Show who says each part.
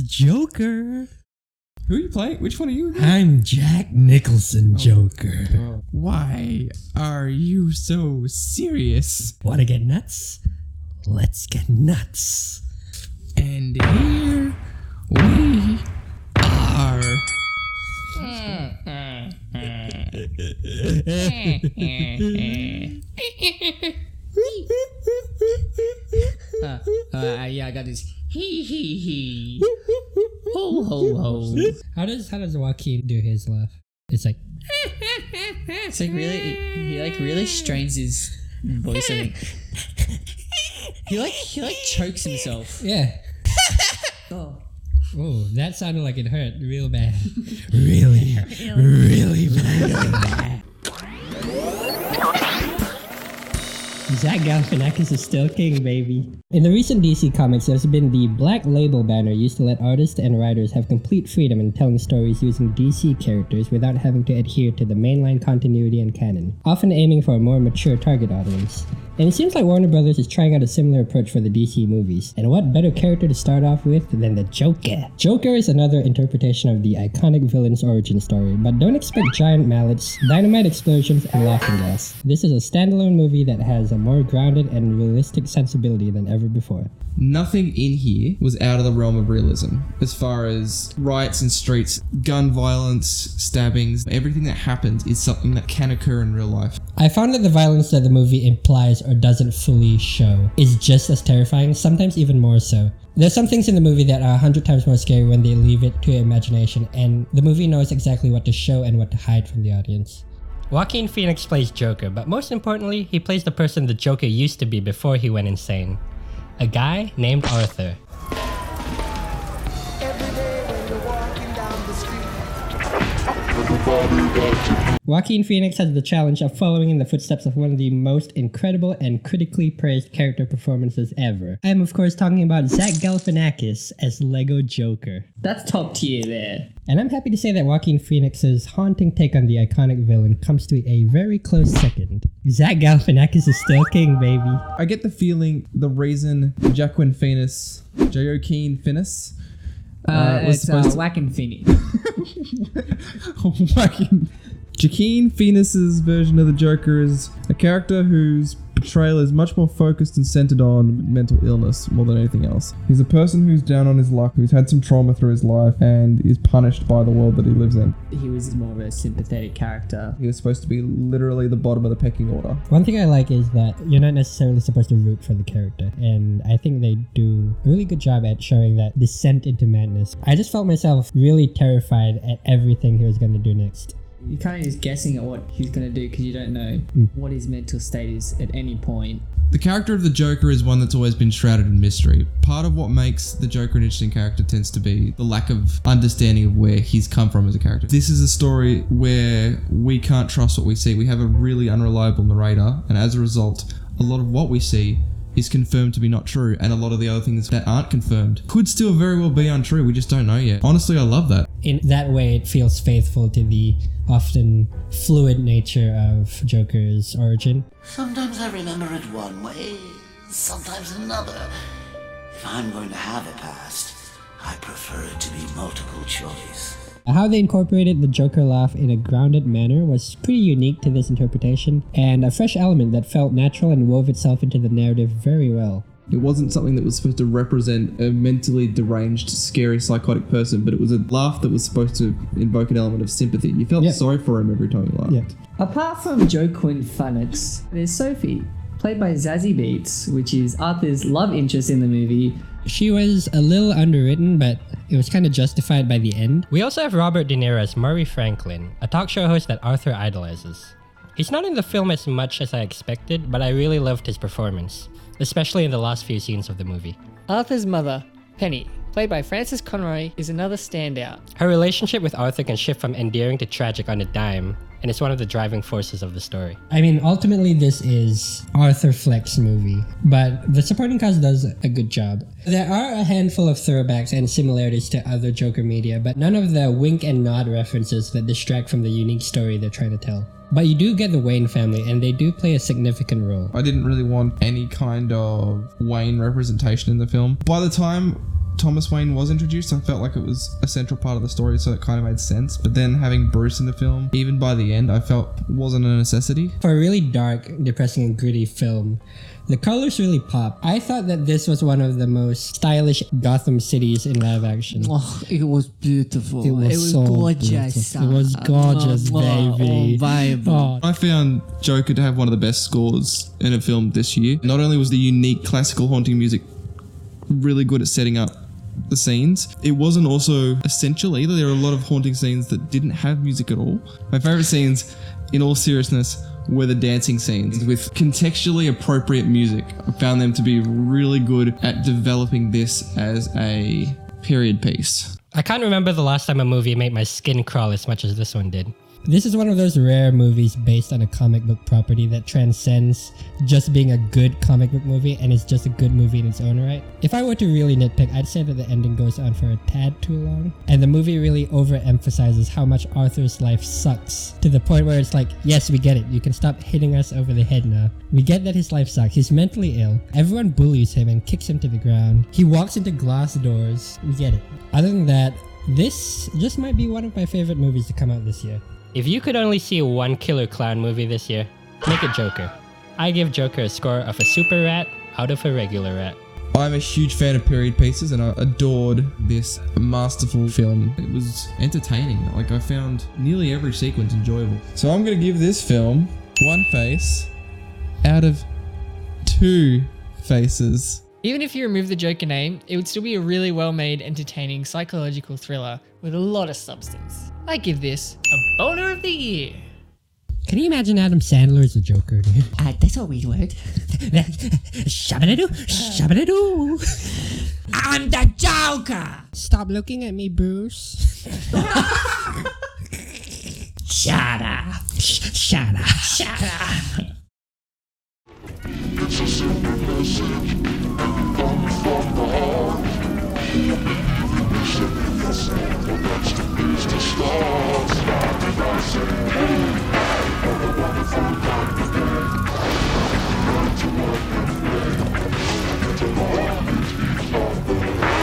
Speaker 1: as Joker.
Speaker 2: Who are you playing? Which one are you again?
Speaker 1: I'm Jack Nicholson, Joker.
Speaker 2: Why are you so serious?
Speaker 1: Wanna get nuts? Let's get nuts.
Speaker 2: And here we are.
Speaker 3: Yeah, I got this. Hee hee hee. Ho ho ho.
Speaker 1: How does Joaquin do his laugh? It's like
Speaker 3: It's like he really strains his voice. I think. He chokes himself.
Speaker 1: yeah.
Speaker 3: Oh.
Speaker 1: Oh, that sounded like it hurt real bad. really bad. Zach Galifianakis is still king, baby. In the recent DC comics, there's been the Black Label banner used to let artists and writers have complete freedom in telling stories using DC characters without having to adhere to the mainline continuity and canon, often aiming for a more mature target audience. And it seems like Warner Brothers is trying out a similar approach for the DC movies. And what better character to start off with than the Joker? Joker is another interpretation of the iconic villain's origin story, but don't expect giant mallets, dynamite explosions, and laughing gas. This is a standalone movie that has a more grounded and realistic sensibility than ever before.
Speaker 2: Nothing in here was out of the realm of realism. As far as riots in streets, gun violence, stabbings, everything that happens is something that can occur in real life.
Speaker 1: I found that the violence that the movie implies or doesn't fully show is just as terrifying, sometimes even more so. There's some things in the movie that are 100 times more scary when they leave it to imagination, and the movie knows exactly what to show and what to hide from the audience. Joaquin Phoenix plays Joker, but most importantly, he plays the person the Joker used to be before he went insane. A guy named Arthur. Joaquin Phoenix has the challenge of following in the footsteps of one of the most incredible and critically praised character performances ever. I am of course talking about Zach Galifianakis as Lego Joker.
Speaker 3: That's top tier there.
Speaker 1: And I'm happy to say that Joaquin Phoenix's haunting take on the iconic villain comes to a very close second. Zach Galifianakis is still king, baby.
Speaker 2: I get the feeing the reason Joaquin Phoenix
Speaker 3: It's Joaquin Phoenix.
Speaker 2: Joaquin Phoenix's version of the Joker is a character whose portrayal is much more focused and centered on mental illness more than anything else. He's a person who's down on his luck, who's had some trauma through his life, and is punished by the world that he lives in.
Speaker 3: He was more of a sympathetic character.
Speaker 2: He was supposed to be literally the bottom of the pecking order.
Speaker 1: One thing I like is that you're not necessarily supposed to root for the character, and I think they do a really good job at showing that descent into madness. I just felt myself really terrified at everything he was going to do next.
Speaker 3: You're kind of just guessing at what he's going to do because you don't know what his mental state is at any point.
Speaker 2: The character of the Joker is one that's always been shrouded in mystery. Part of what makes the Joker an interesting character tends to be the lack of understanding of where he's come from as a character. This is a story where we can't trust what we see. We have a really unreliable narrator, and as a result, a lot of what we see is confirmed to be not true, and a lot of the other things that aren't confirmed could still very well be untrue. We just don't know yet. Honestly, I love that.
Speaker 1: In that way, it feels faithful to the often fluid nature of Joker's origin.
Speaker 4: Sometimes I remember it one way, sometimes another. If I'm going to have a past, I prefer it to be multiple choice.
Speaker 1: How they incorporated the Joker laugh in a grounded manner was pretty unique to this interpretation, and a fresh element that felt natural and wove itself into the narrative very well.
Speaker 2: It wasn't something that was supposed to represent a mentally deranged, scary, psychotic person, but it was a laugh that was supposed to invoke an element of sympathy. You felt sorry for him every time he laughed.
Speaker 1: Yeah.
Speaker 3: Apart from Joaquin Phoenix, there's Sophie, played by Zazie Beetz, which is Arthur's love interest in the movie.
Speaker 1: She was a little underwritten, but it was kind of justified by the end. We also have Robert De Niro as Murray Franklin, a talk show host that Arthur idolizes. He's not in the film as much as I expected, but I really loved his performance, especially in the last few scenes of the movie.
Speaker 5: Arthur's mother, Penny, played by Frances Conroy, is another standout.
Speaker 1: Her relationship with Arthur can shift from endearing to tragic on a dime, and it's one of the driving forces of the story. I mean, ultimately this is Arthur Fleck's movie, but the supporting cast does a good job. There are a handful of throwbacks and similarities to other Joker media, but none of the wink and nod references that distract from the unique story they're trying to tell. But you do get the Wayne family, and they do play a significant role.
Speaker 2: I didn't really want any kind of Wayne representation in the film. By the time Thomas Wayne was introduced, I felt like it was a central part of the story, so it kind of made sense. But then having Bruce in the film, even by the end, I felt wasn't a necessity.
Speaker 1: For a really dark, depressing, and gritty film, the colors really pop. I thought that this was one of the most stylish Gotham cities in live action.
Speaker 3: Oh, it was beautiful.
Speaker 1: It was so
Speaker 3: gorgeous.
Speaker 1: beautiful. It was gorgeous, baby.
Speaker 3: Oh, baby.
Speaker 1: Oh,
Speaker 2: I found Joker to have one of the best scores in a film this year. Not only was the unique classical haunting music really good at setting up the scenes, it wasn't also essential either. There are a lot of haunting scenes that didn't have music at all. My favorite scenes, in all seriousness, were the dancing scenes with contextually appropriate music. I found them to be really good at developing this as a period piece.
Speaker 1: I can't remember the last time a movie made my skin crawl as much as this one did. This is one of those rare movies based on a comic book property that transcends just being a good comic book movie and is just a good movie in its own right. If I were to really nitpick, I'd say that the ending goes on for a tad too long, and the movie really overemphasizes how much Arthur's life sucks, to the point where it's like, yes, we get it, you can stop hitting us over the head now. We get that his life sucks, he's mentally ill, everyone bullies him and kicks him to the ground, he walks into glass doors, we get it. Other than that, this just might be one of my favorite movies to come out this year. If you could only see one killer clown movie this year, make it Joker. I give Joker a score of a super rat out of a regular rat.
Speaker 2: I'm a huge fan of period pieces and I adored this masterful film. It was entertaining. Like, I found nearly every sequence enjoyable. So I'm going to give this film 1 face out of 2 faces.
Speaker 5: Even if you remove the Joker name, it would still be a really well-made, entertaining psychological thriller with a lot of substance. I give this a boner of the year.
Speaker 1: Can you imagine Adam Sandler as a Joker, dude?
Speaker 3: That's a weird word.
Speaker 1: Shabba-da-doo, shabba-da-doo. I'm the Joker! Stop looking at me, Bruce. Shut up. Shut up. Shut up.
Speaker 6: It's a simple message from the heart. It's a simple message, but that's the place to start.